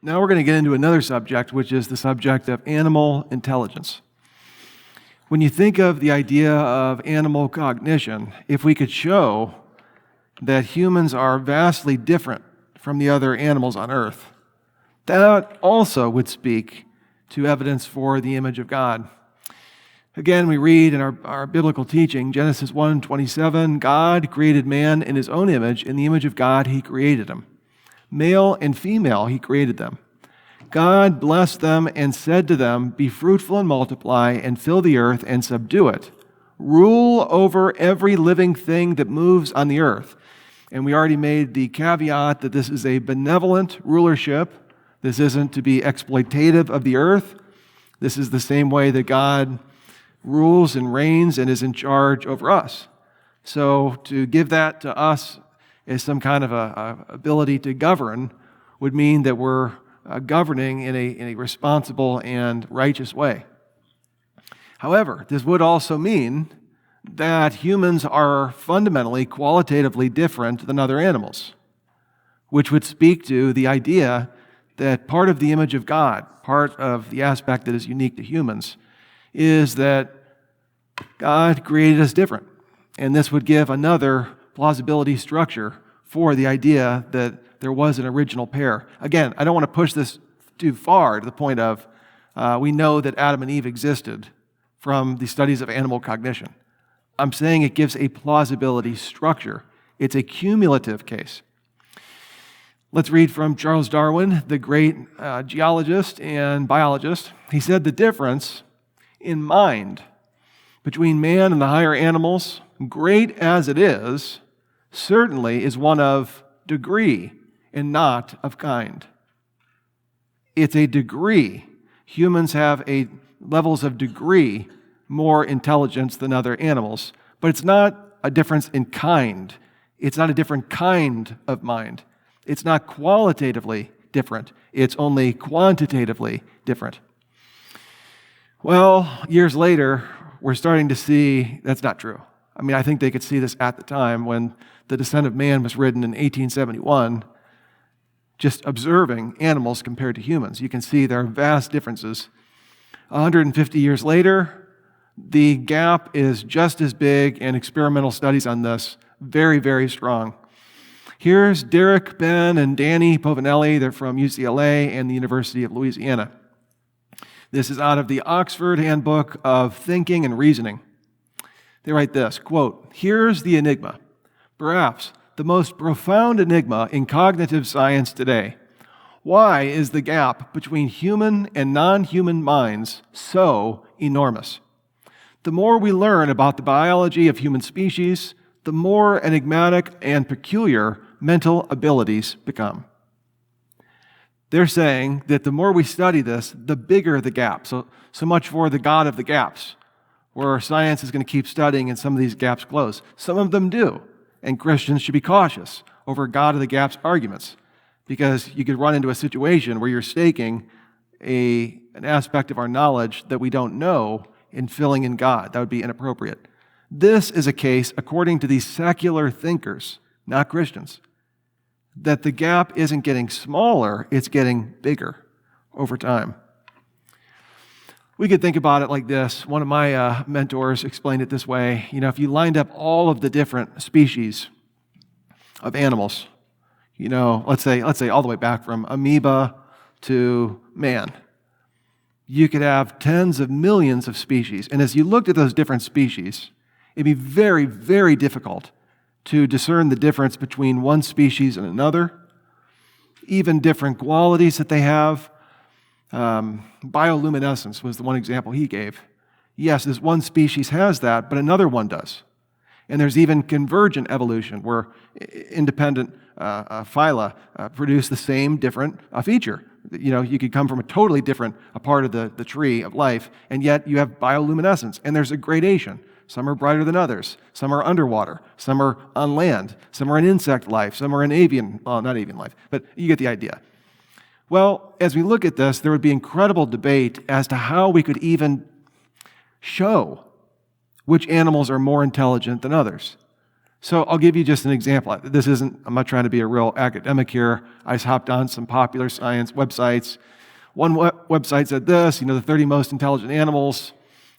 Now we're going to get into another subject, which is the subject of animal intelligence. When you think of the idea of animal cognition, if we could show that humans are vastly different from the other animals on earth, that also would speak to evidence for the image of God. Again, we read in our biblical teaching, Genesis 1:27, God created man in his own image. In the image of God, he created him. Male and female, he created them. God blessed them and said to them, be fruitful and multiply and fill the earth and subdue it. Rule over every living thing that moves on the earth. And we already made the caveat that this is a benevolent rulership. This isn't to be exploitative of the earth. This is the same way that God rules and reigns and is in charge over us. So to give that to us as some kind of a ability to govern would mean that we're governing in a responsible and righteous way. However, this would also mean that humans are fundamentally, qualitatively different than other animals, which would speak to the idea that part of the image of God, part of the aspect that is unique to humans, is that God created us different. And this would give another plausibility structure for the idea that there was an original pair. Again, I don't want to push this too far to the point of we know that Adam and Eve existed from the studies of animal cognition. I'm saying it gives a plausibility structure. It's a cumulative case. Let's read from Charles Darwin, the great geologist and biologist. He said the difference in mind between man and the higher animals, great as it is, certainly is one of degree and not of kind. It's a degree. Humans have levels of degree more intelligence than other animals, but it's not a difference in kind. It's not a different kind of mind. It's not qualitatively different. It's only quantitatively different. Well, years later, we're starting to see that's not true. I mean, I think they could see this at the time when The Descent of Man was written in 1871, just observing animals compared to humans. You can see there are vast differences. 150 years later, the gap is just as big, and experimental studies on this very, very strong. Here's Derek, Ben, and Danny Povinelli. They're from UCLA and the University of Louisiana. This is out of the Oxford Handbook of Thinking and Reasoning. They write this, quote, here's the enigma, perhaps the most profound enigma in cognitive science today. Why is the gap between human and non-human minds so enormous? The more we learn about the biology of human species, the more enigmatic and peculiar mental abilities become. They're saying that the more we study this, the bigger the gap. So much for the God of the gaps, where science is going to keep studying and some of these gaps close. Some of them do, and Christians should be cautious over God of the gaps arguments, because you could run into a situation where you're staking an aspect of our knowledge that we don't know and filling in God. That would be inappropriate. This is a case, according to these secular thinkers, not Christians, that the gap isn't getting smaller, it's getting bigger over time. We could think about it like this. One of my mentors explained it this way. You know, if you lined up all of the different species of animals, you know, let's say all the way back from amoeba to man, you could have tens of millions of species. And as you looked at those different species, it'd be very, very difficult to discern the difference between one species and another, even different qualities that they have. Bioluminescence was the one example he gave. Yes, this one species has that, but another one does. And there's even convergent evolution, where independent phyla produce the same different feature. You know, you could come from a totally different part of the tree of life, and yet you have bioluminescence, and there's a gradation. Some are brighter than others. Some are underwater. Some are on land. Some are in insect life. Some are in not avian life, but you get the idea. Well, as we look at this, there would be incredible debate as to how we could even show which animals are more intelligent than others. So I'll give you just an example. I'm not trying to be a real academic here. I just hopped on some popular science websites. One website said this, the 30 most intelligent animals,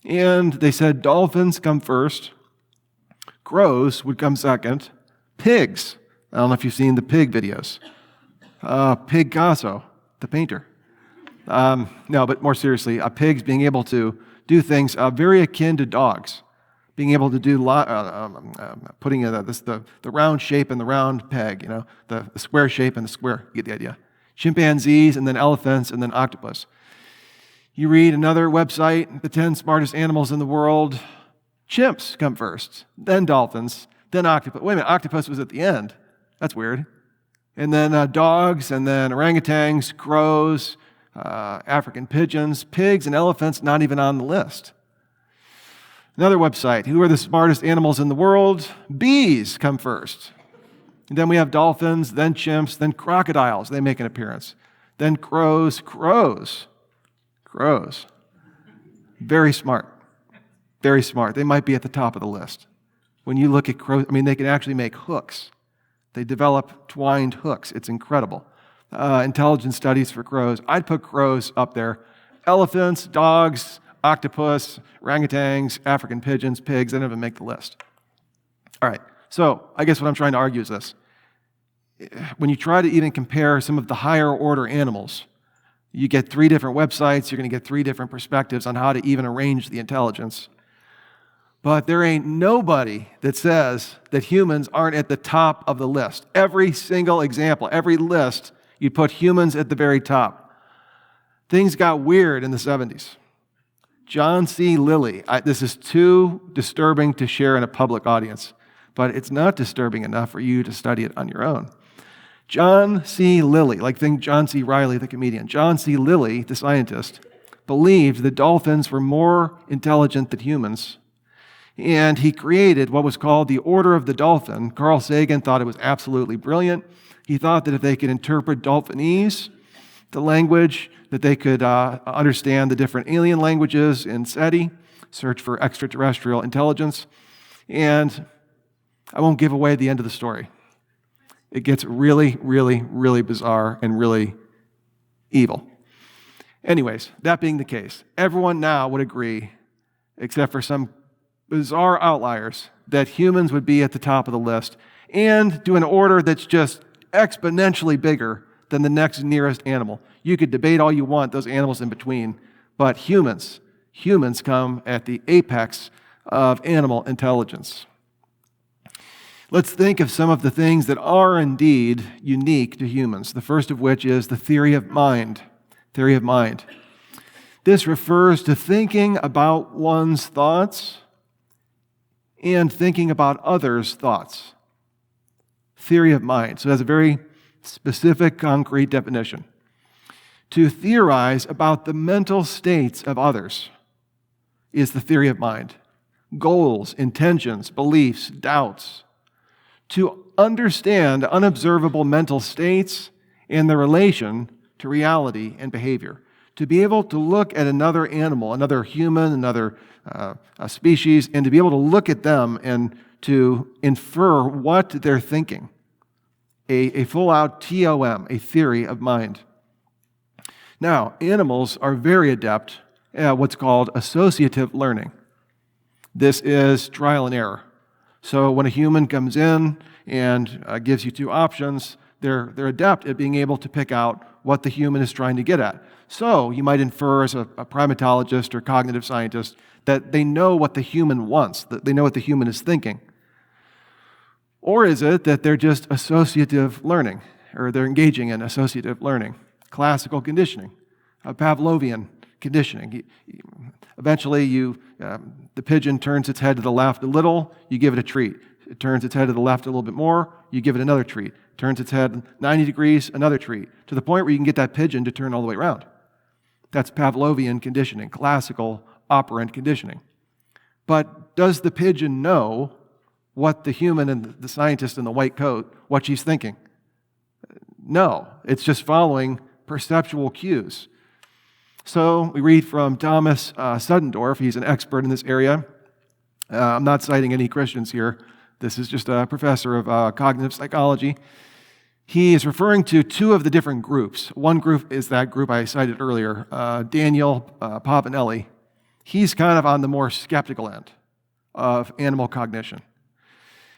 and they said dolphins come first, crows would come second, pigs. I don't know if you've seen the pig videos. Picasso, the painter. No, but more seriously, pigs being able to do things very akin to dogs, being able to do putting the round shape in the round peg, the square shape in the square. You get the idea. Chimpanzees, and then elephants, and then octopus. You read another website, the 10 smartest animals in the world. Chimps come first, then dolphins, then octopus. Wait a minute, octopus was at the end. That's weird. And then dogs, and then orangutans, crows, African pigeons, pigs, and elephants not even on the list. Another website, who are the smartest animals in the world? Bees come first. And then we have dolphins, then chimps, then crocodiles. They make an appearance. Then crows. Very smart. Very smart. They might be at the top of the list. When you look at crows, they can actually make hooks. They develop twined hooks. It's incredible. Intelligence studies for crows. I'd put crows up there. Elephants, dogs, octopus, orangutans, African pigeons, pigs, they don't even make the list. All right, so I guess what I'm trying to argue is this. When you try to even compare some of the higher order animals, you get 3 different websites, you're going to get 3 different perspectives on how to even arrange the intelligence. But there ain't nobody that says that humans aren't at the top of the list. Every single example, every list, you put humans at the very top. Things got weird in the 70s. John C. Lilly, this is too disturbing to share in a public audience, but it's not disturbing enough for you to study it on your own. John C. Lilly, think John C. Reilly, the comedian. John C. Lilly, the scientist, believed that dolphins were more intelligent than humans, and he created what was called the Order of the Dolphin. Carl Sagan thought it was absolutely brilliant. He thought that if they could interpret Dolphinese, the language, that they could understand the different alien languages in SETI, search for extraterrestrial intelligence, and I won't give away the end of the story. It gets really, really, really bizarre and really evil. Anyways, that being the case, everyone now would agree, except for some bizarre outliers, that humans would be at the top of the list and do an order that's just exponentially bigger than the next nearest animal. You could debate all you want, those animals in between, but humans come at the apex of animal intelligence. Let's think of some of the things that are indeed unique to humans, the first of which is the theory of mind. Theory of mind. This refers to thinking about one's thoughts and thinking about others' thoughts. Theory of mind. So it has a very specific, concrete definition. To theorize about the mental states of others is the theory of mind. Goals, intentions, beliefs, doubts. To understand unobservable mental states and their relation to reality and behavior. To be able to look at another animal, another human, another species, and to be able to look at them and to infer what they're thinking. A full-out TOM, a theory of mind. Now, animals are very adept at what's called associative learning. This is trial and error. So when a human comes in and gives you 2 options, they're adept at being able to pick out what the human is trying to get at. So you might infer as a primatologist or cognitive scientist that they know what the human wants, that they know what the human is thinking. Or is it that they're just associative learning, or they're engaging in associative learning? Classical conditioning, Pavlovian conditioning. Eventually, the pigeon turns its head to the left a little, you give it a treat. It turns its head to the left a little bit more, you give it another treat. Turns its head 90 degrees, another treat, to the point where you can get that pigeon to turn all the way around. That's Pavlovian conditioning, classical operant conditioning. But does the pigeon know what the human and the scientist in the white coat, what she's thinking? No, it's just following perceptual cues. So we read from Thomas Suddendorf. He's an expert in this area. I'm not citing any Christians here, This is just a professor of cognitive psychology. He is referring to two of the different groups. One group is that group I cited earlier, Daniel Pavanelli. He's kind of on the more skeptical end of animal cognition.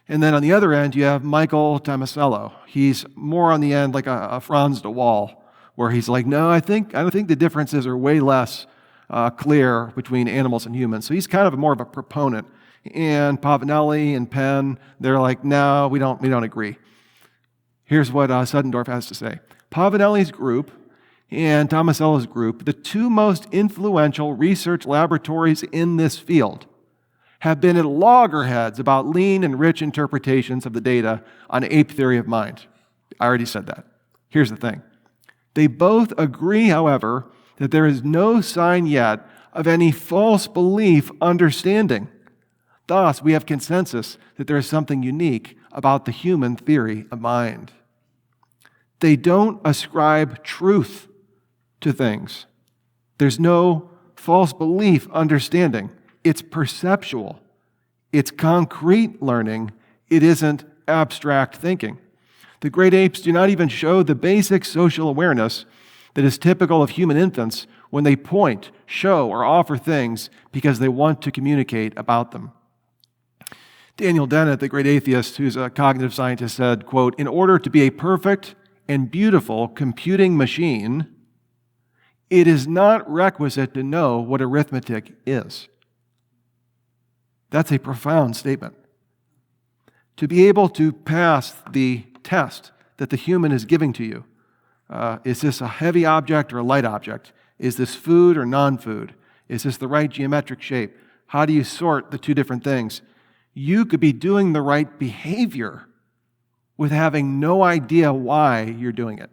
And then on the other end, you have Michael Tomasello. He's more on the end like a Franz de Waal, where he's like, no, I don't think the differences are way less clear between animals and humans. So he's kind of more of a proponent. And Pavanelli and Penn, they're like, no, we don't agree. Here's what Suddendorf has to say. Pavanelli's group and Tomasello's group, the two most influential research laboratories in this field, have been at loggerheads about lean and rich interpretations of the data on ape theory of mind. I already said that. Here's the thing. They both agree, however, that there is no sign yet of any false belief understanding. Thus, we have consensus that there is something unique about the human theory of mind. They don't ascribe truth to things. There's no false belief understanding. It's perceptual. It's concrete learning. It isn't abstract thinking. The great apes do not even show the basic social awareness that is typical of human infants when they point, show, or offer things because they want to communicate about them. Daniel Dennett, the great atheist who's a cognitive scientist, said, quote, in order to be a perfect and beautiful computing machine, it is not requisite to know what arithmetic is. That's a profound statement. To be able to pass the test that the human is giving to you, is this a heavy object or a light object? Is this food or non-food? Is this the right geometric shape? How do you sort the two different things? You could be doing the right behavior with having no idea why you're doing it.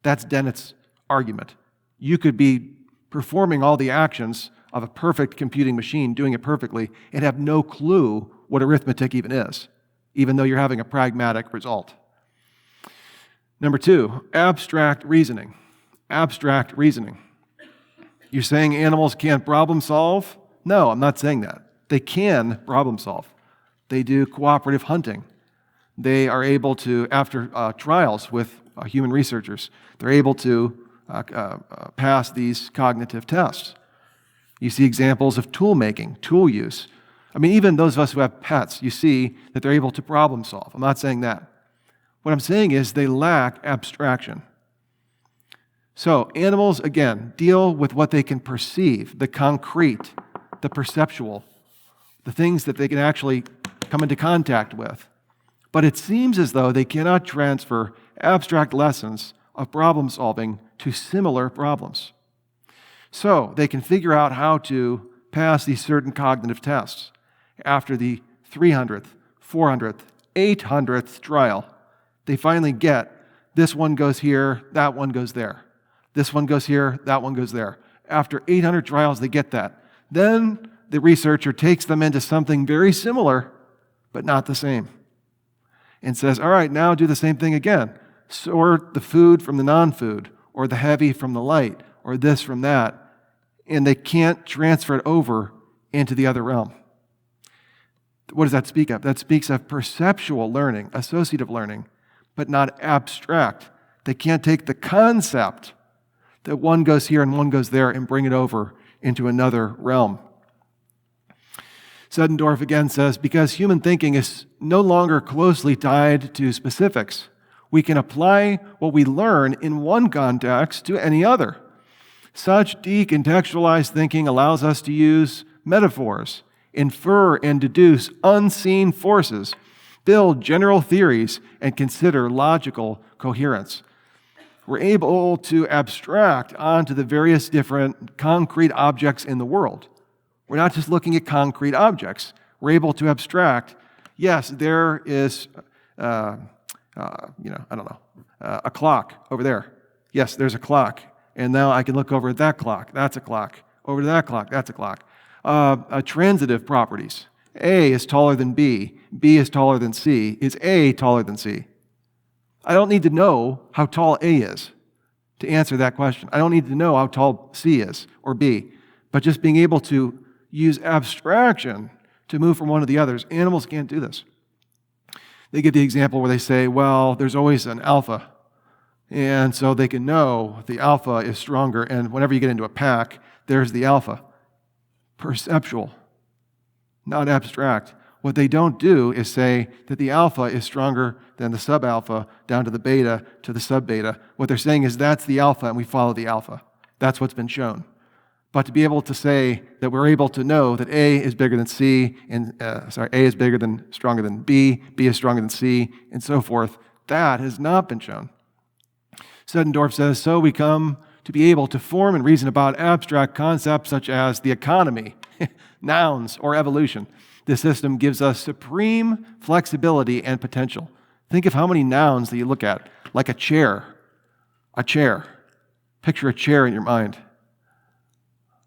That's Dennett's argument. You could be performing all the actions of a perfect computing machine, doing it perfectly, and have no clue what arithmetic even is, even though you're having a pragmatic result. Number two, abstract reasoning. Abstract reasoning. You're saying animals can't problem solve? No, I'm not saying that. They can problem solve. They do cooperative hunting. They are able to, after trials with human researchers, they're able to pass these cognitive tests. You see examples of tool making, tool use. I mean, even those of us who have pets, you see that they're able to problem solve. I'm not saying that. What I'm saying is they lack abstraction. So animals, again, deal with what they can perceive, the concrete, the perceptual, the things that they can actually come into contact with. But it seems as though they cannot transfer abstract lessons of problem solving to similar problems. So they can figure out how to pass these certain cognitive tests. After the 300th, 400th, 800th trial, they finally get this one goes here, that one goes there. This one goes here, that one goes there. After 800 trials, they get that. Then the researcher takes them into something very similar, but not the same, and says, all right, now do the same thing again. Sort the food from the non-food, or the heavy from the light, or this from that. And they can't transfer it over into the other realm. What does that speak of? That speaks of perceptual learning, associative learning, but not abstract. They can't take the concept that one goes here and one goes there and bring it over into another realm. Suddendorf again says, because human thinking is no longer closely tied to specifics, we can apply what we learn in one context to any other. Such decontextualized thinking allows us to use metaphors, infer and deduce unseen forces, build general theories, and consider logical coherence. We're able to abstract onto the various different concrete objects in the world. We're not just looking at concrete objects. We're able to abstract, yes, there is, a clock over there. Yes, there's a clock. And now I can look over at that clock. That's a clock. Over to that clock. That's a clock. Transitive properties. A is taller than B. B is taller than C. Is A taller than C? I don't need to know how tall A is to answer that question. I don't need to know how tall C is or B. But just being able to use abstraction to move from one to the others, animals can't do this. They give the example where they say, well, there's always an alpha. And so they can know the alpha is stronger. And whenever you get into a pack, there's the alpha. Perceptual, not abstract. What they don't do is say that the alpha is stronger than the sub-alpha down to the beta to the sub-beta. What they're saying is that's the alpha and we follow the alpha. That's what's been shown. But to be able to say that we're able to know that A is bigger than C, and A is stronger than B is stronger than C, and so forth, that has not been shown. Sedendorf says, so we come to be able to form and reason about abstract concepts such as the economy, nouns, or evolution. This system gives us supreme flexibility and potential. Think of how many nouns that you look at, like a chair. A chair. Picture a chair in your mind.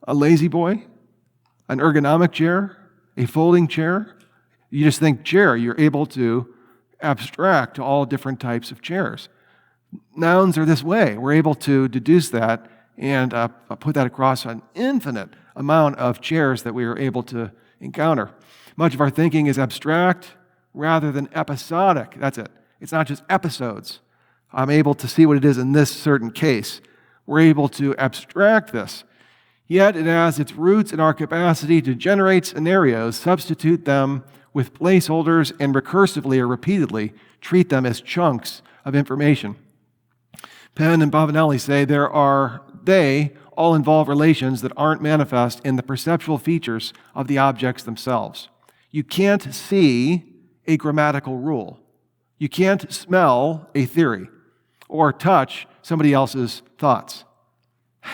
A lazy boy, an ergonomic chair, a folding chair. You just think chair, you're able to abstract to all different types of chairs. Nouns are this way. We're able to deduce that and put that across an infinite amount of chairs that we are able to encounter. Much of our thinking is abstract rather than episodic. That's it. It's not just episodes. I'm able to see what it is in this certain case. We're able to abstract this. Yet it has its roots in our capacity to generate scenarios, substitute them with placeholders, and recursively or repeatedly treat them as chunks of information. Penn and Bavanelli say they all involve relations that aren't manifest in the perceptual features of the objects themselves. You can't see a grammatical rule. You can't smell a theory or touch somebody else's thoughts.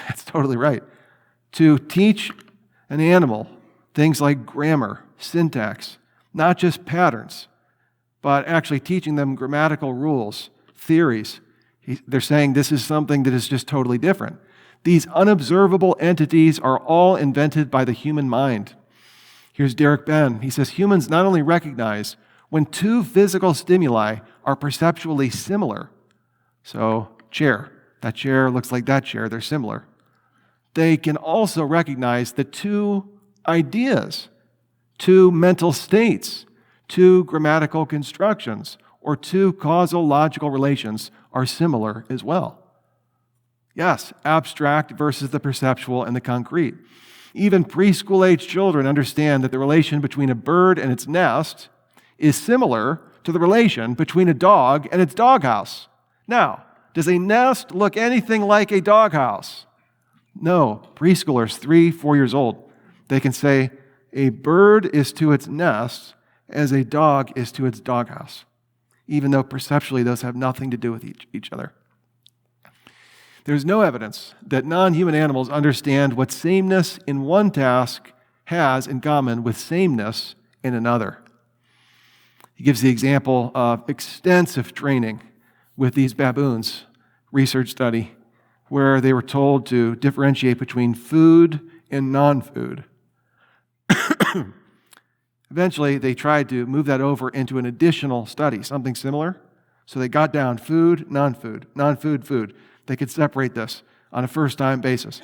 That's totally right. To teach an animal things like grammar, syntax, not just patterns, but actually teaching them grammatical rules, theories. They're saying this is something that is just totally different. These unobservable entities are all invented by the human mind. Here's Derek Benn. He says, humans not only recognize when two physical stimuli are perceptually similar, so chair, that chair looks like that chair, they're similar. They can also recognize that two ideas, two mental states, two grammatical constructions, or two causal logical relations are similar as well. Yes, abstract versus the perceptual and the concrete. Even preschool-age children understand that the relation between a bird and its nest is similar to the relation between a dog and its doghouse. Now, does a nest look anything like a doghouse? No. Preschoolers, 3, 4 years old, they can say a bird is to its nest as a dog is to its doghouse, even though perceptually those have nothing to do with each other. There's no evidence that non-human animals understand what sameness in one task has in common with sameness in another. He gives the example of extensive training with these baboons, research study, where they were told to differentiate between food and non-food. Eventually, they tried to move that over into an additional study, something similar. So they got down food, non-food, non-food, food. They could separate this on a first-time basis.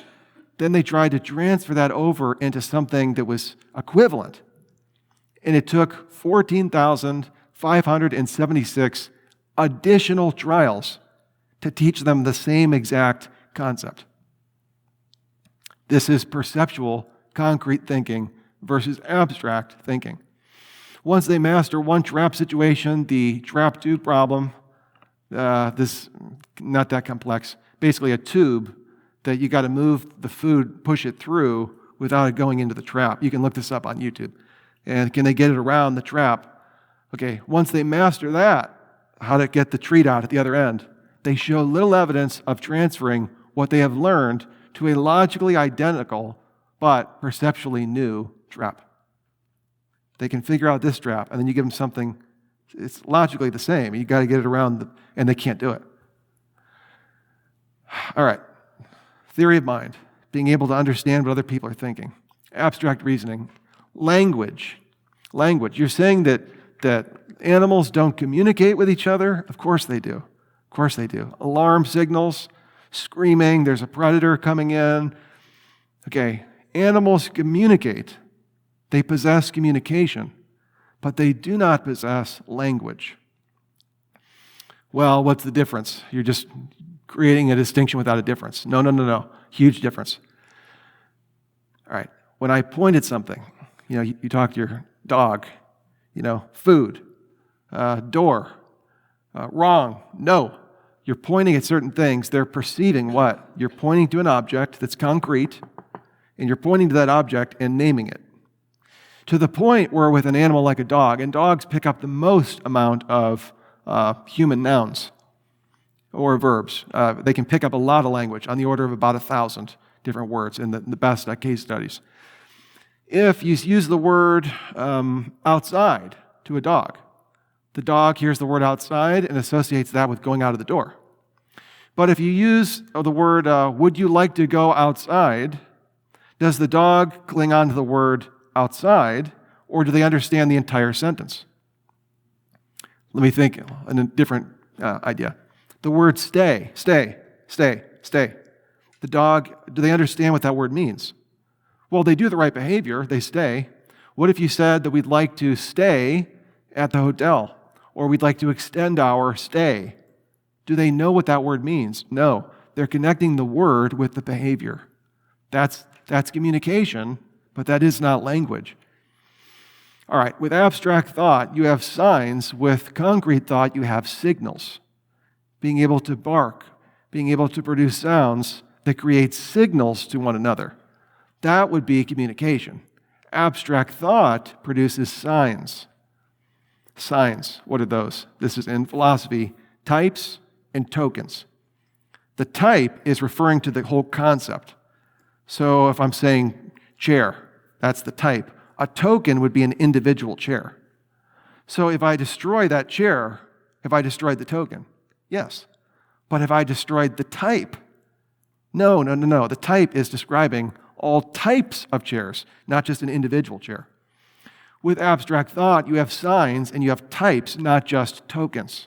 Then they tried to transfer that over into something that was equivalent. And it took 14,576 additional trials to teach them the same exact concept. This is perceptual, concrete thinking versus abstract thinking. Once they master one trap situation, the trap tube problem, this not that complex, basically a tube that you got to move the food, push it through without it going into the trap. You can look this up on YouTube. And can they get it around the trap? Okay, once they master that, how to get the treat out at the other end, they show little evidence of transferring what they have learned to a logically identical but perceptually new trap. They can figure out this trap, and then you give them something, it's logically the same. You got to get it around, and they can't do it. All right, theory of mind, being able to understand what other people are thinking. Abstract reasoning. Language. You're saying that animals don't communicate with each other? Of course they do. Of course they do. Alarm signals, screaming, there's a predator coming in. Okay, animals communicate. They possess communication, but they do not possess language. Well, what's the difference? You're just creating a distinction without a difference. No, no, no, no. Huge difference. All right. When I point at something, you talk to your dog, food, door, wrong, no. You're pointing at certain things. They're perceiving what? You're pointing to an object that's concrete, and you're pointing to that object and naming it. To the point where with an animal like a dog, and dogs pick up the most amount of human nouns or verbs. They can pick up a lot of language, on the order of about 1,000 different words in the best case studies. If you use the word outside to a dog, the dog hears the word outside and associates that with going out of the door. But if you use the word, would you like to go outside, does the dog cling on to the word outside, or do they understand the entire sentence? Let me think in a different idea. The word stay, stay, stay, stay. The dog, do they understand what that word means? Well, they do the right behavior, they stay. What if you said that we'd like to stay at the hotel, or we'd like to extend our stay? Do they know what that word means? No. They're connecting the word with the behavior. That's communication, but that is not language. All right, with abstract thought, you have signs. With concrete thought, you have signals. Being able to bark, being able to produce sounds that create signals to one another. That would be communication. Abstract thought produces signs. Signs, what are those? This is in philosophy, types and tokens. The type is referring to the whole concept. So if I'm saying chair, that's the type. A token would be an individual chair. So if I destroy that chair, have I destroyed the token? Yes. But have I destroyed the type? No. The type is describing all types of chairs, not just an individual chair. With abstract thought, you have signs and you have types, not just tokens.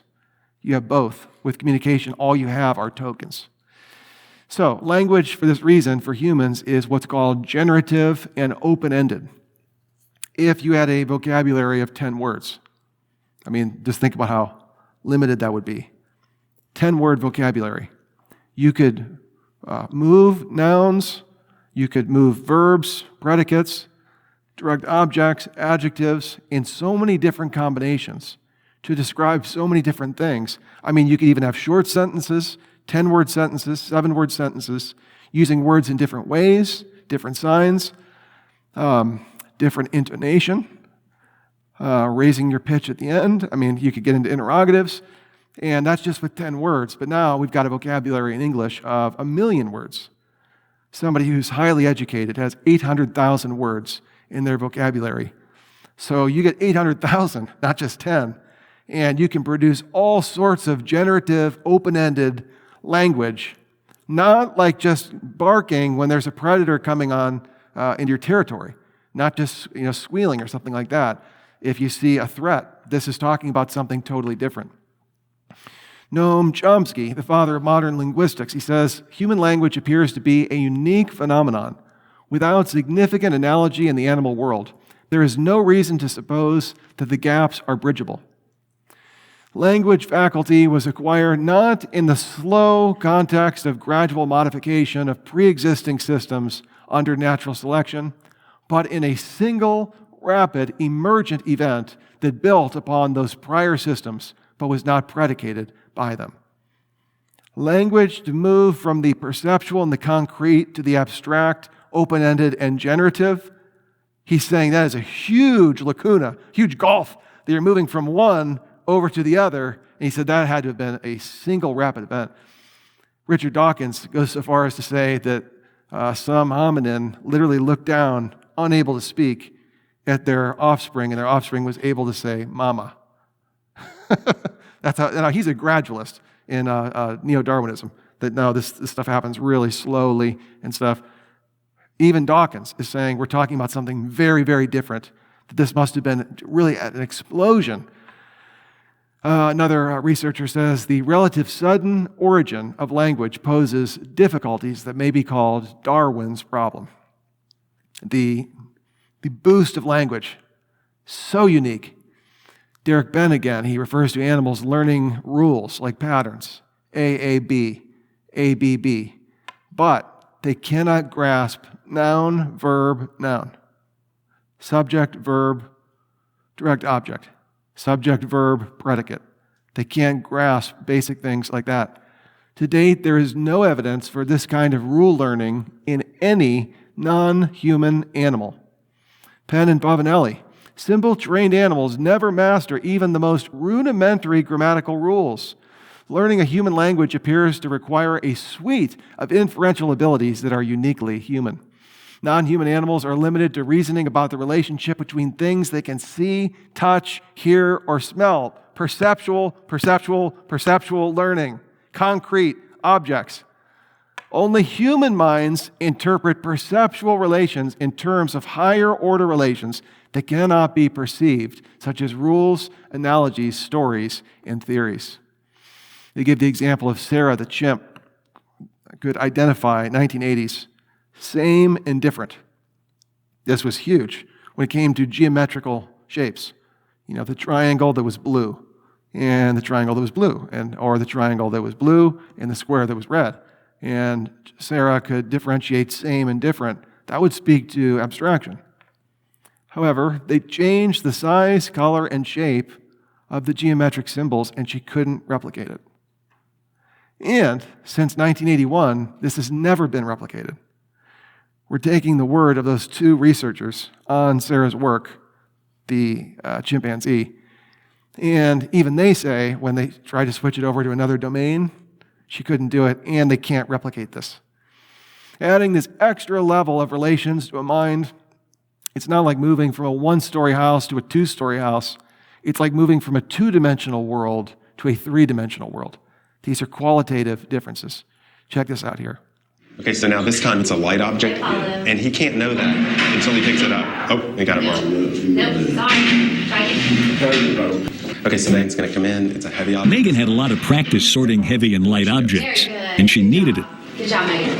You have both. With communication, all you have are tokens. So, language, for this reason, for humans, is what's called generative and open-ended. If you had a vocabulary of 10 words, just think about how limited that would be. 10-word vocabulary. You could move nouns, you could move verbs, predicates, direct objects, adjectives, in so many different combinations to describe so many different things. You could even have short sentences, 10-word sentences, 7-word sentences, using words in different ways, different signs, different intonation, raising your pitch at the end. You could get into interrogatives, and that's just with 10 words. But now we've got a vocabulary in English of 1 million words. Somebody who's highly educated has 800,000 words in their vocabulary. So you get 800,000, not just 10, and you can produce all sorts of generative, open-ended language, not like just barking when there's a predator coming on into your territory, not just squealing or something like that. If you see a threat, this is talking about something totally different. Noam Chomsky, the father of modern linguistics, he says, human language appears to be a unique phenomenon without significant analogy in the animal world. There is no reason to suppose that the gaps are bridgeable. Language faculty was acquired not in the slow context of gradual modification of pre-existing systems under natural selection, but in a single, rapid, emergent event that built upon those prior systems, but was not predicated by them. Language to move from the perceptual and the concrete to the abstract, open-ended, and generative, he's saying that is a huge lacuna, huge gulf, that you're moving from one over to the other, and he said that had to have been a single rapid event. Richard Dawkins goes so far as to say that some hominin literally looked down, unable to speak, at their offspring, and their offspring was able to say, "Mama." That's how. Now he's a gradualist in neo-Darwinism. That no, this stuff happens really slowly and stuff. Even Dawkins is saying we're talking about something very, very different. That this must have been really an explosion. Another researcher says the relative sudden origin of language poses difficulties that may be called Darwin's problem. The boost of language, so unique. Derek Benn again, he refers to animals learning rules like patterns, A, B, B. But they cannot grasp noun, verb, noun. Subject, verb, direct object. Subject, verb, predicate. They can't grasp basic things like that. To date, there is no evidence for this kind of rule learning in any non-human animal. Penn and Pavanelli, simple trained animals never master even the most rudimentary grammatical rules. Learning a human language appears to require a suite of inferential abilities that are uniquely human. Non-human animals are limited to reasoning about the relationship between things they can see, touch, hear, or smell. Perceptual learning. Concrete objects. Only human minds interpret perceptual relations in terms of higher order relations that cannot be perceived, such as rules, analogies, stories, and theories. They give the example of Sarah the chimp, could identify 1980s, same and different. This was huge when it came to geometrical shapes. You know, the triangle that was blue and the triangle that was blue, or the triangle that was blue and the square that was red. And Sarah could differentiate same and different. That would speak to abstraction. However, they changed the size, color, and shape of the geometric symbols, and she couldn't replicate it. And since 1981, this has never been replicated. We're taking the word of those two researchers on Sarah's work, the chimpanzee, and even they say when they try to switch it over to another domain, she couldn't do it, and they can't replicate this. Adding this extra level of relations to a mind, it's not like moving from a one-story house to a two-story house. It's like moving from a two-dimensional world to a three-dimensional world. These are qualitative differences. Check this out here. Okay, so now this time it's a light object, and he can't know that until he picks it up. Oh, he got it wrong. Nope, sorry. Try again. Okay, so Megan's going to come in. It's a heavy object. Megan had a lot of practice sorting heavy and light objects, and she needed it. Good job, Megan.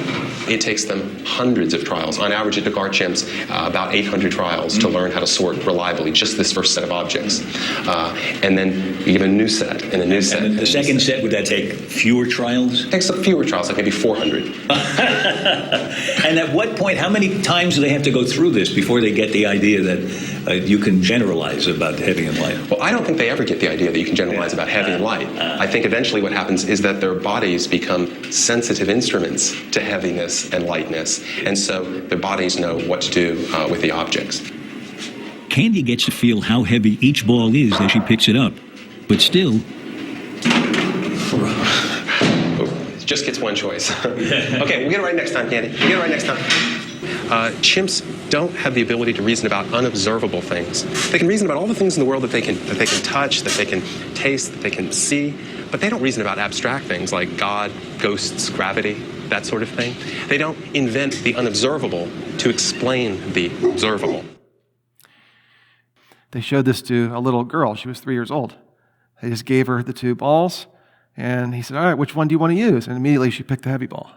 It takes them hundreds of trials. On average, it took our chimps about 800 trials to learn how to sort reliably just this first set of objects. And then you give a new set and a new set. And the second set, would that take fewer trials? It takes fewer trials, like maybe 400. And at what point, how many times do they have to go through this before they get the idea that you can generalize about heavy and light? Well, I don't think they ever get the idea that you can generalize about heavy and light. I think eventually what happens is that their bodies become sensitive instruments to heaviness and lightness, and so their bodies know what to do with the objects. Candy gets to feel how heavy each ball is as she picks it up, but still... It just gets one choice. Okay, we'll get it right next time, Candy. We'll get it right next time. Chimps don't have the ability to reason about unobservable things. They can reason about all the things in the world that they can touch, that they can taste, that they can see, but they don't reason about abstract things like God, ghosts, gravity, that sort of thing. They don't invent the unobservable to explain the observable. They showed this to a little girl. She was 3 years old. They just gave her the two balls, and he said, all right, which one do you want to use? And immediately she picked the heavy ball.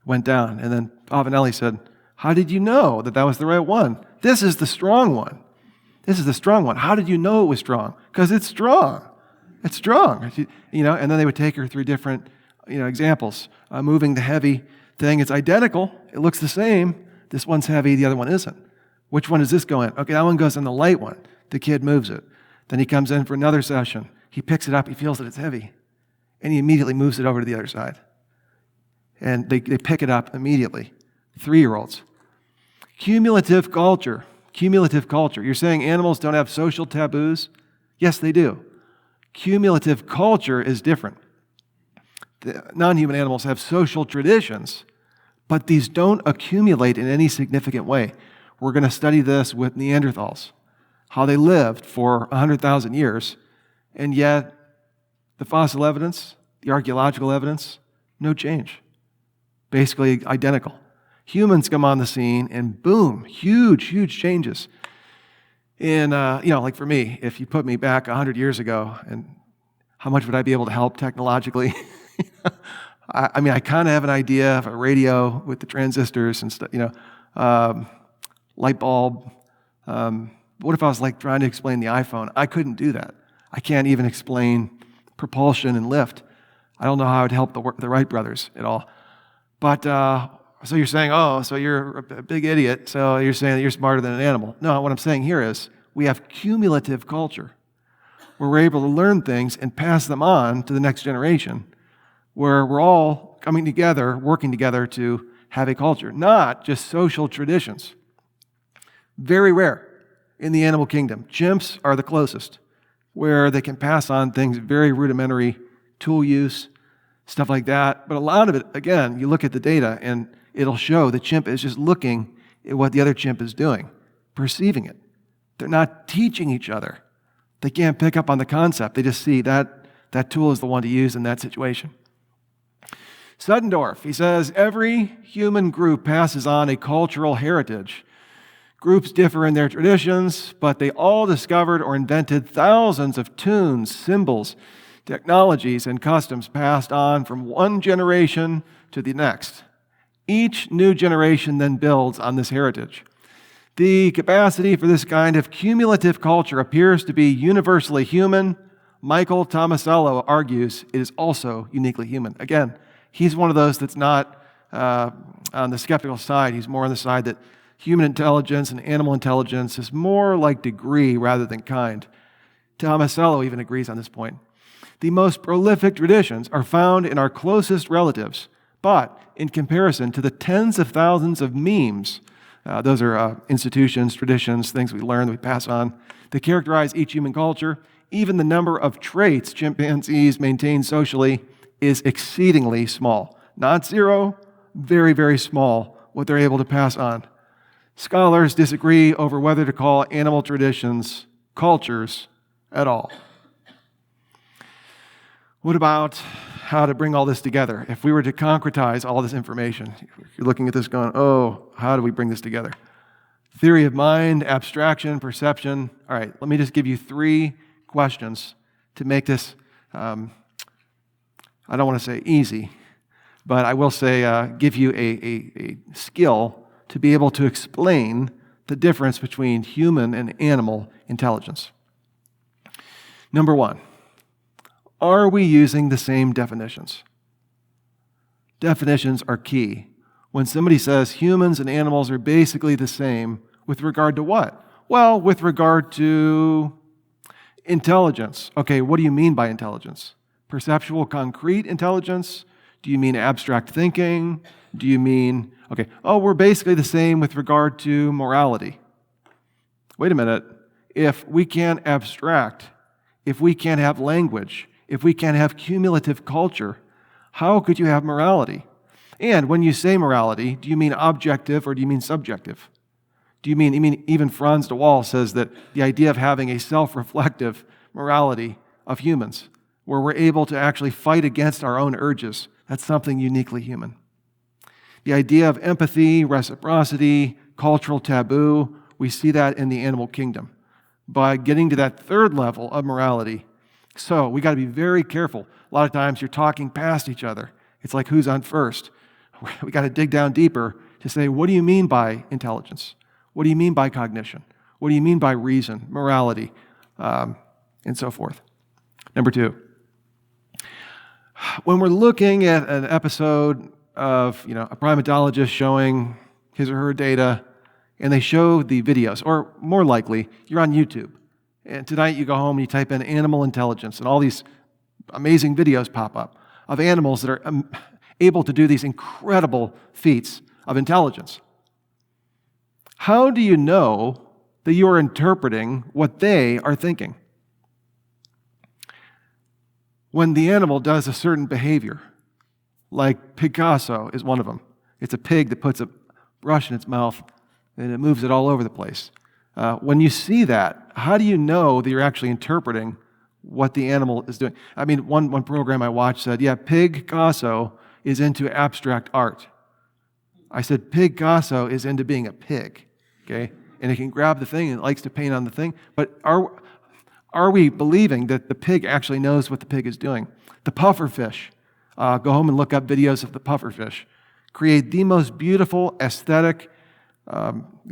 Went down, and then Pavanelli said, how did you know that that was the right one? This is the strong one. This is the strong one. How did you know it was strong? Because it's strong. It's strong. You know, and then they would take her through different examples. Moving the heavy thing, it's identical. It looks the same. This one's heavy, the other one isn't. Which one does this go in? Okay, that one goes in the light one. The kid moves it. Then he comes in for another session. He picks it up. He feels that it's heavy. And he immediately moves it over to the other side. And they pick it up immediately. 3-year-olds. Cumulative culture. Cumulative culture. You're saying animals don't have social taboos? Yes, they do. Cumulative culture is different. The non-human animals have social traditions, but these don't accumulate in any significant way. We're going to study this with Neanderthals, how they lived for 100,000 years, and yet the fossil evidence, the archaeological evidence, no change. Basically identical. Humans come on the scene, and boom, huge, huge changes. And, like for me, if you put me back 100 years ago, and how much would I be able to help technologically? I kind of have an idea of a radio with the transistors and stuff, light bulb, But what if I was like trying to explain the iPhone? I couldn't do that. I can't even explain propulsion and lift. I don't know how it would help the Wright brothers at all. But so you're saying, oh, so you're a big idiot, so you're saying that you're smarter than an animal. No, what I'm saying here is we have cumulative culture, where we're able to learn things and pass them on to the next generation, where we're all coming together, working together to have a culture, not just social traditions. Very rare in the animal kingdom. Chimps are the closest, where they can pass on things, very rudimentary tool use, stuff like that. But a lot of it, again, you look at the data and it'll show the chimp is just looking at what the other chimp is doing, perceiving it. They're not teaching each other. They can't pick up on the concept. They just see that tool is the one to use in that situation. Suddendorf, he says, every human group passes on a cultural heritage. Groups differ in their traditions, but they all discovered or invented thousands of tunes, symbols, technologies, and customs passed on from one generation to the next. Each new generation then builds on this heritage. The capacity for this kind of cumulative culture appears to be universally human. Michael Tomasello argues it is also uniquely human. Again, he's one of those that's not on the skeptical side. He's more on the side that human intelligence and animal intelligence is more like degree rather than kind. Tomasello even agrees on this point. The most prolific traditions are found in our closest relatives, but in comparison to the tens of thousands of memes, those are institutions, traditions, things we learn, that we pass on, that characterize each human culture, even the number of traits chimpanzees maintain socially is exceedingly small. Not zero, very, very small, what they're able to pass on. Scholars disagree over whether to call animal traditions cultures at all. What about how to bring all this together? If we were to concretize all this information, you're looking at this going, oh, how do we bring this together? Theory of mind, abstraction, perception. All right, let me just give you 3 questions to make this, I don't want to say easy, but I will say give you a skill to be able to explain the difference between human and animal intelligence. Number 1. Are we using the same definitions? Definitions are key. When somebody says humans and animals are basically the same, with regard to what? Well, with regard to intelligence. Okay, what do you mean by intelligence? Perceptual, concrete intelligence? Do you mean abstract thinking? Do you mean, okay, oh, we're basically the same with regard to morality. Wait a minute. If we can't abstract, if we can't have language, if we can't have cumulative culture, how could you have morality? And when you say morality, do you mean objective or do you mean subjective? Do you mean even Franz de Waal says that the idea of having a self-reflective morality of humans, where we're able to actually fight against our own urges, that's something uniquely human. The idea of empathy, reciprocity, cultural taboo, we see that in the animal kingdom. By getting to that 3rd level of morality, so we got to be very careful. A lot of times you're talking past each other. It's like who's on first. We got to dig down deeper to say, what do you mean by intelligence? What do you mean by cognition? What do you mean by reason, morality, and so forth? Number 2, when we're looking at an episode of a primatologist showing his or her data, and they show the videos, or more likely, you're on YouTube. And tonight you go home and you type in animal intelligence, and all these amazing videos pop up of animals that are able to do these incredible feats of intelligence. How do you know that you are interpreting what they are thinking? When the animal does a certain behavior, like Picasso is one of them. It's a pig that puts a brush in its mouth and it moves it all over the place. When you see that, how do you know that you're actually interpreting what the animal is doing? I mean, one program I watched said, yeah, Picasso is into abstract art. I said, Picasso is into being a pig, okay? And it can grab the thing and it likes to paint on the thing. But are we believing that the pig actually knows what the pig is doing? The pufferfish. Go home and look up videos of the pufferfish. Create the most beautiful aesthetic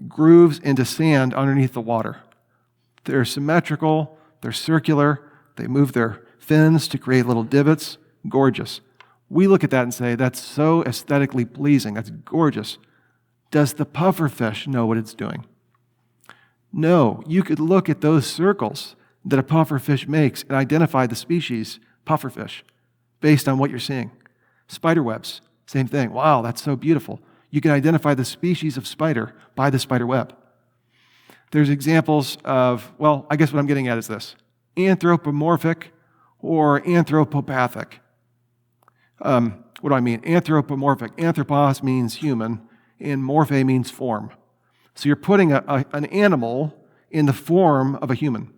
grooves into sand underneath the water. They're symmetrical, they're circular, they move their fins to create little divots. Gorgeous. We look at that and say, that's so aesthetically pleasing, that's gorgeous. Does the pufferfish know what it's doing? No, you could look at those circles that a pufferfish makes and identify the species pufferfish based on what you're seeing. Spider webs, same thing. Wow, that's so beautiful. You can identify the species of spider by the spider web. There's examples of, well, I guess what I'm getting at is this: anthropomorphic or anthropopathic. What do I mean? Anthropomorphic. Anthropos means human, and morphe means form. So you're putting an animal in the form of a human.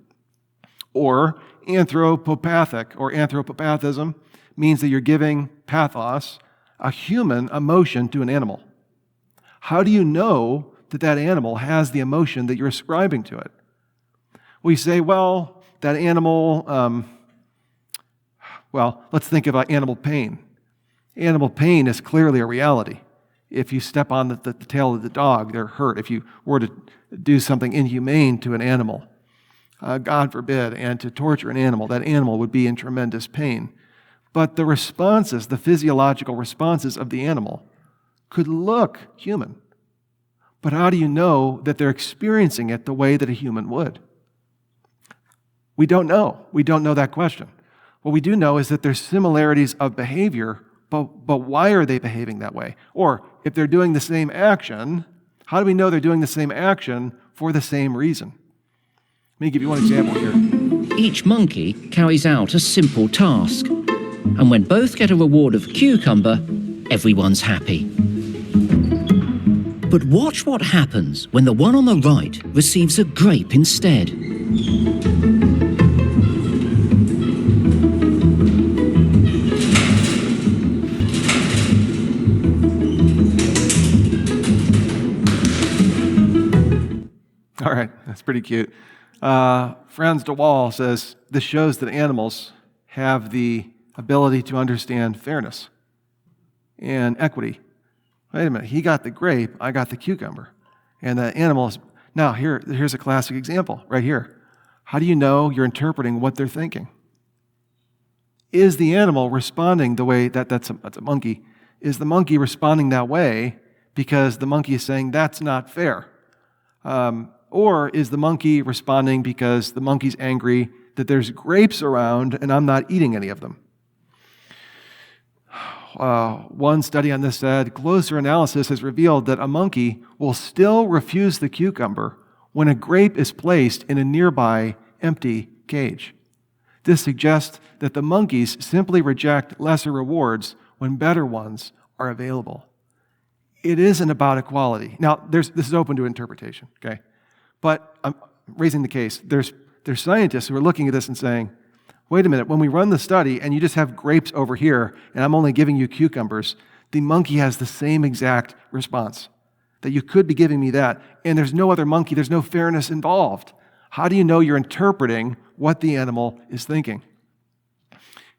Or anthropopathic, or anthropopathism, means that you're giving pathos, a human emotion, to an animal. How do you know that that animal has the emotion that you're ascribing to it? We say, well, that animal, let's think about animal pain. Animal pain is clearly a reality. If you step on the tail of the dog, they're hurt. If you were to do something inhumane to an animal, God forbid, and to torture an animal, that animal would be in tremendous pain. But the responses, the physiological responses of the animal could look human. But how do you know that they're experiencing it the way that a human would? We don't know. We don't know that question. What we do know is that there's similarities of behavior, but why are they behaving that way? Or if they're doing the same action, how do we know they're doing the same action for the same reason? Let me give you one example here. Each monkey carries out a simple task, and when both get a reward of cucumber, everyone's happy. But watch what happens when the one on the right receives a grape instead. All right, that's pretty cute. Franz de Waal says, this shows that animals have the ability to understand fairness and equity. Wait a minute, he got the grape, I got the cucumber. And the animals, now here's a classic example right here. How do you know you're interpreting what they're thinking? Is the animal responding the way that's a monkey? Is the monkey responding that way because the monkey is saying that's not fair? Or is the monkey responding because the monkey's angry that there's grapes around and I'm not eating any of them? One study on this said, closer analysis has revealed that a monkey will still refuse the cucumber when a grape is placed in a nearby empty cage. This suggests that the monkeys simply reject lesser rewards when better ones are available. It isn't about equality. Now, this is open to interpretation, okay? But I'm raising the case. There's scientists who are looking at this and saying, wait a minute, when we run the study and you just have grapes over here and I'm only giving you cucumbers, the monkey has the same exact response, that you could be giving me that, and there's no other monkey, there's no fairness involved. How do you know you're interpreting what the animal is thinking?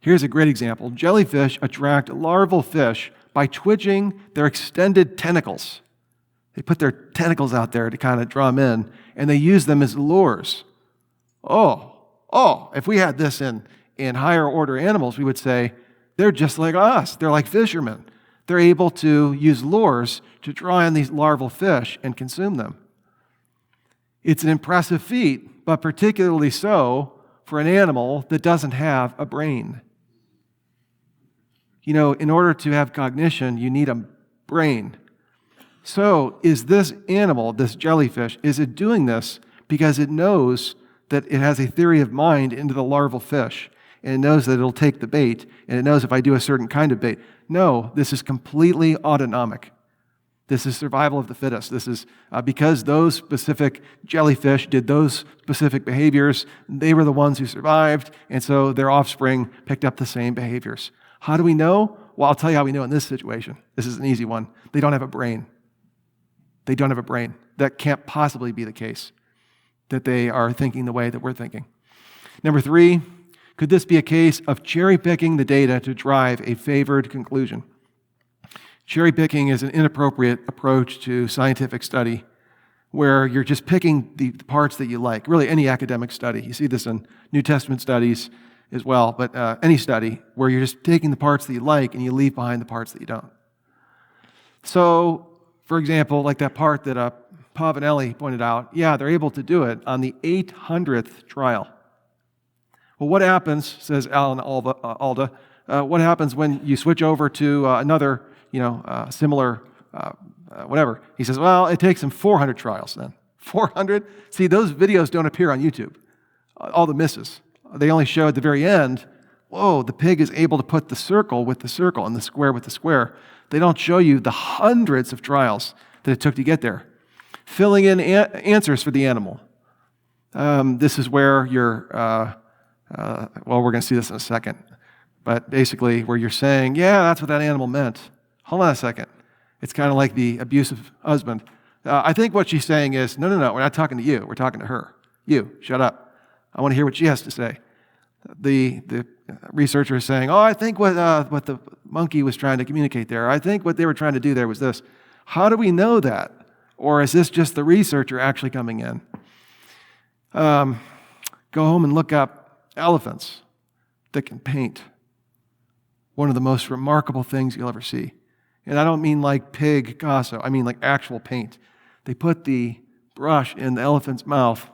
Here's a great example. Jellyfish attract larval fish by twitching their extended tentacles. They put their tentacles out there to kind of draw them in, and they use them as lures. If we had this in higher order animals, we would say, they're just like us. They're like fishermen. They're able to use lures to draw in these larval fish and consume them. It's an impressive feat, but particularly so for an animal that doesn't have a brain. You know, in order to have cognition, you need a brain. So is this animal, this jellyfish, is it doing this because it knows that it has a theory of mind into the larval fish, and it knows that it'll take the bait, and it knows if I do a certain kind of bait? No, this is completely autonomic. This is survival of the fittest. This is because those specific jellyfish did those specific behaviors, they were the ones who survived, and so their offspring picked up the same behaviors. How do we know? Well, I'll tell you how we know in this situation. This is an easy one. They don't have a brain. They don't have a brain. That can't possibly be the case, that they are thinking the way that we're thinking. Number 3, could this be a case of cherry-picking the data to drive a favored conclusion? Cherry-picking is an inappropriate approach to scientific study. where you're just picking the parts that you like. Really, any academic study. You see this in New Testament studies as well, but any study where you're just taking the parts that you like and you leave behind the parts that you don't. So, for example, like that part that Pavanelli pointed out, yeah, they're able to do it on the 800th trial. Well, what happens, says Alan Alda, what happens when you switch over to another, similar, whatever? He says, well, it takes them 400 trials then. 400? See, those videos don't appear on YouTube, all the misses. They only show at the very end, whoa, the pig is able to put the circle with the circle and the square with the square. They don't show you the hundreds of trials that it took to get there. Filling in answers for the animal. This is where you're, we're going to see this in a second, but basically where you're saying, yeah, that's what that animal meant. Hold on a second. It's kind of like the abusive husband. I think what she's saying is, no, we're not talking to you. We're talking to her. You, shut up. I want to hear what she has to say. The researcher is saying, I think what the monkey was trying to communicate there, I think what they were trying to do there was this. How do we know that? Or is this just the researcher actually coming in? Go home and look up elephants that can paint. One of the most remarkable things you'll ever see. And I don't mean like Picasso, I mean like actual paint. They put the brush in the elephant's mouth,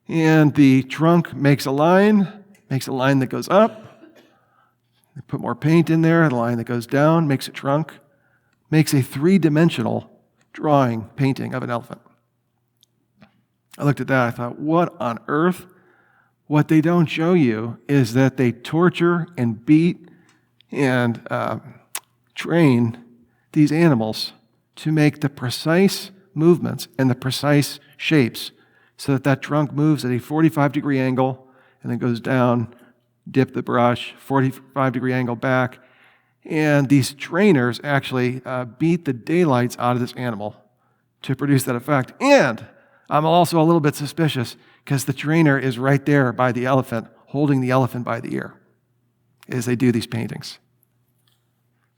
and the trunk makes a line that goes up. They put more paint in there, the line that goes down makes a trunk, makes a three-dimensional drawing, painting of an elephant. I looked at that, I thought, what on earth? What they don't show you is that they torture and beat and train these animals to make the precise movements and the precise shapes so that that trunk moves at a 45-degree angle and then goes down, dip the brush, 45-degree angle back. And these trainers actually beat the daylights out of this animal to produce that effect. And I'm also a little bit suspicious because the trainer is right there by the elephant, holding the elephant by the ear as they do these paintings.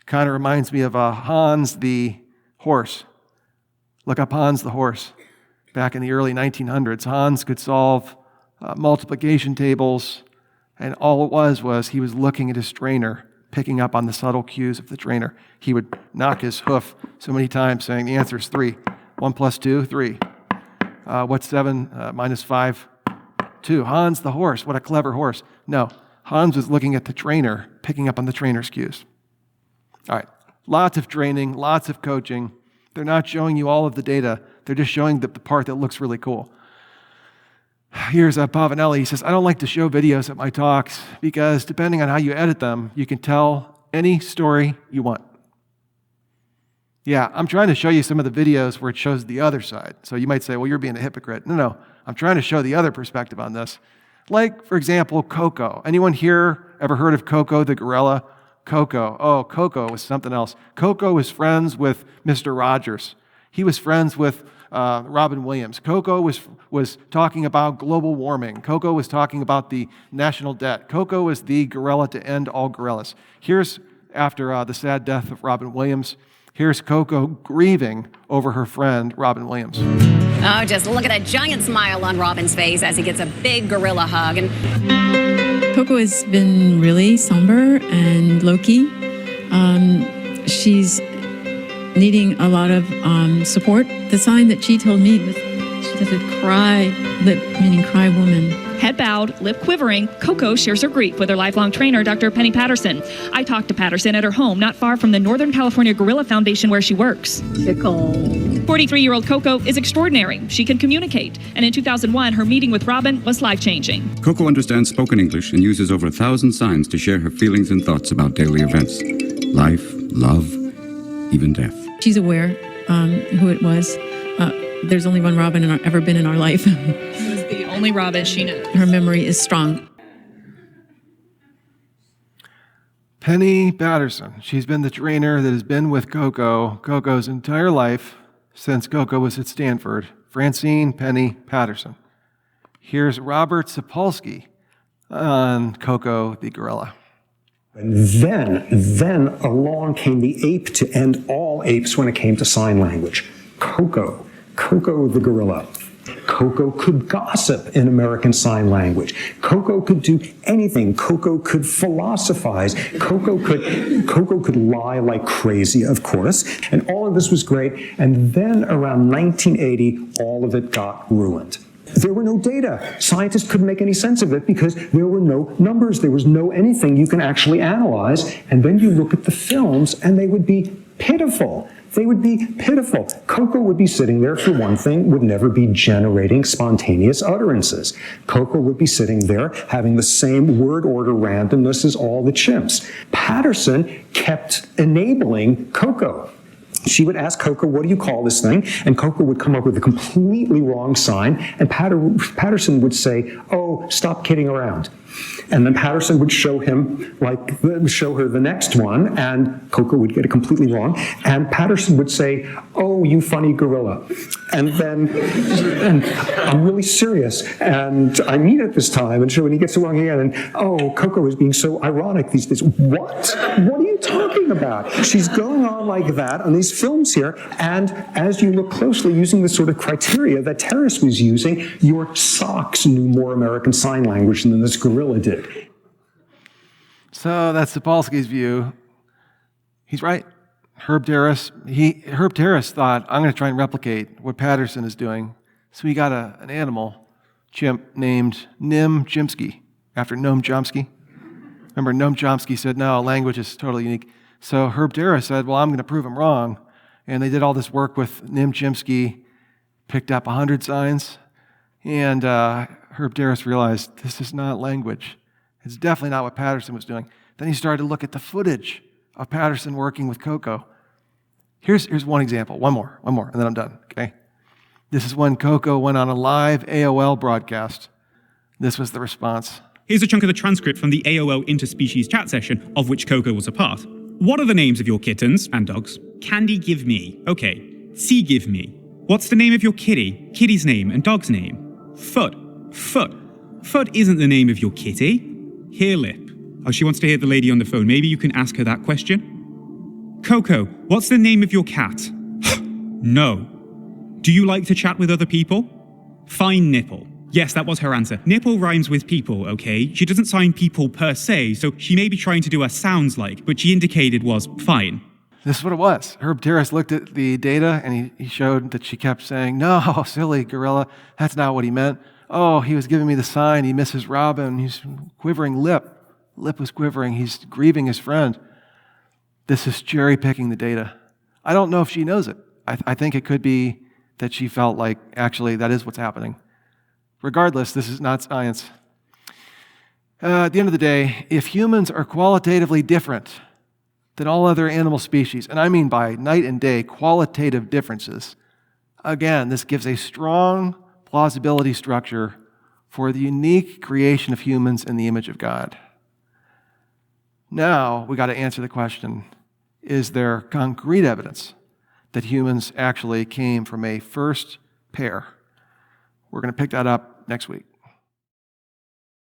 Kind of reminds me of Hans the horse. Look up Hans the horse. Back in the early 1900s, Hans could solve multiplication tables, and all it was he was looking at his trainer, picking up on the subtle cues of the trainer. He would knock his hoof so many times saying, the answer is 3. 1 plus 2, 3. What's 7 minus 5? 2. Hans the horse, what a clever horse. No, Hans was looking at the trainer, picking up on the trainer's cues. All right, lots of training, lots of coaching. They're not showing you all of the data. They're just showing the part that looks really cool. Here's Pavanelli. He says, I don't like to show videos at my talks because depending on how you edit them, you can tell any story you want. Yeah, I'm trying to show you some of the videos where it shows the other side. So you might say, well, you're being a hypocrite. No, I'm trying to show the other perspective on this. Like, for example, Coco. Anyone here ever heard of Coco the gorilla? Coco. Oh, Coco was something else. Coco was friends with Mr. Rogers. He was friends with Robin Williams. Coco was talking about global warming. Coco was talking about the national debt. Coco was the gorilla to end all gorillas. Here's, after the sad death of Robin Williams, here's Coco grieving over her friend, Robin Williams. Oh, just look at that giant smile on Robin's face as he gets a big gorilla hug. And Coco has been really somber and low-key. She's needing a lot of support. The sign that she told me was she does a cry lip, meaning cry woman. Head bowed, lip quivering, Coco shares her grief with her lifelong trainer, Dr. Penny Patterson. I talked to Patterson at her home, not far from the Northern California Gorilla Foundation where she works. 43-year-old Coco is extraordinary. She can communicate. And in 2001, her meeting with Robin was life-changing. Coco understands spoken English and uses over 1,000 signs to share her feelings and thoughts about daily events. Life, love, even death. She's aware who it was. There's only one Robin ever been in our life. It was the only Robin she knew. Her memory is strong. Penny Patterson. She's been the trainer that has been with Coco's entire life since Coco was at Stanford. Francine Penny Patterson. Here's Robert Sapolsky on Coco the gorilla. And then along came the ape to end all apes when it came to sign language. Coco. Coco the gorilla. Coco could gossip in American Sign Language. Coco could do anything. Coco could philosophize. Coco could lie like crazy, of course. And all of this was great. And then around 1980, all of it got ruined. There were no data. Scientists couldn't make any sense of it because there were no numbers. There was no anything you can actually analyze. And then you look at the films and they would be pitiful. They would be pitiful. Coco would be sitting there, for one thing, would never be generating spontaneous utterances. Coco would be sitting there having the same word order randomness as all the chimps. Patterson kept enabling Coco. She would ask Coco, what do you call this thing? And Coco would come up with a completely wrong sign, and Patterson would say, oh, stop kidding around. And then Patterson would show her the next one, and Coco would get it completely wrong. And Patterson would say, oh, you funny gorilla. And then, and I'm really serious, and I mean it this time. And so when he gets it wrong again, and oh, Coco is being so ironic these days. What? What are you talking about? She's going on like that on these films here, and as you look closely, using the sort of criteria that Terrace was using, your socks knew more American Sign Language than this gorilla did. So that's Sapolsky's view. He's right. Herb Terrace thought, I'm going to try and replicate what Patterson is doing. So he got an animal chimp named Nim Chomsky, after Noam Chomsky. Remember, Noam Chomsky said, no, language is totally unique. So Herb Terrace said, well, I'm going to prove him wrong. And they did all this work with Nim Chomsky, picked up 100 signs, and Herb Terrace realized this is not language. It's definitely not what Patterson was doing. Then he started to look at the footage of Patterson working with Coco. Here's one example, one more, and then I'm done, okay? This is when Coco went on a live AOL broadcast. This was the response. Here's a chunk of the transcript from the AOL interspecies chat session, of which Coco was a part. What are the names of your kittens and dogs? Candy, give me. Okay. C, give me. What's the name of your kitty? Kitty's name and dog's name. Foot. Foot. Foot isn't the name of your kitty. Hair lip. Oh, she wants to hear the lady on the phone. Maybe you can ask her that question. Coco, what's the name of your cat? No. Do you like to chat with other people? Fine nipple. Yes, that was her answer. Nipple rhymes with people, okay? She doesn't sign people per se, so she may be trying to do a sounds like, but she indicated was fine. This is what it was. Herb Terrace looked at the data and he showed that she kept saying, no, silly gorilla, that's not what he meant. Oh, he was giving me the sign, he misses Robin, he's quivering lip. Lip was quivering, he's grieving his friend. This is cherry picking the data. I don't know if she knows it. I think it could be that she felt like, actually, that is what's happening. Regardless, this is not science. At the end of the day, if humans are qualitatively different than all other animal species, and I mean by night and day qualitative differences, again, this gives a strong plausibility structure for the unique creation of humans in the image of God. Now, we got to answer the question, is there concrete evidence that humans actually came from a first pair? We're going to pick that up next week.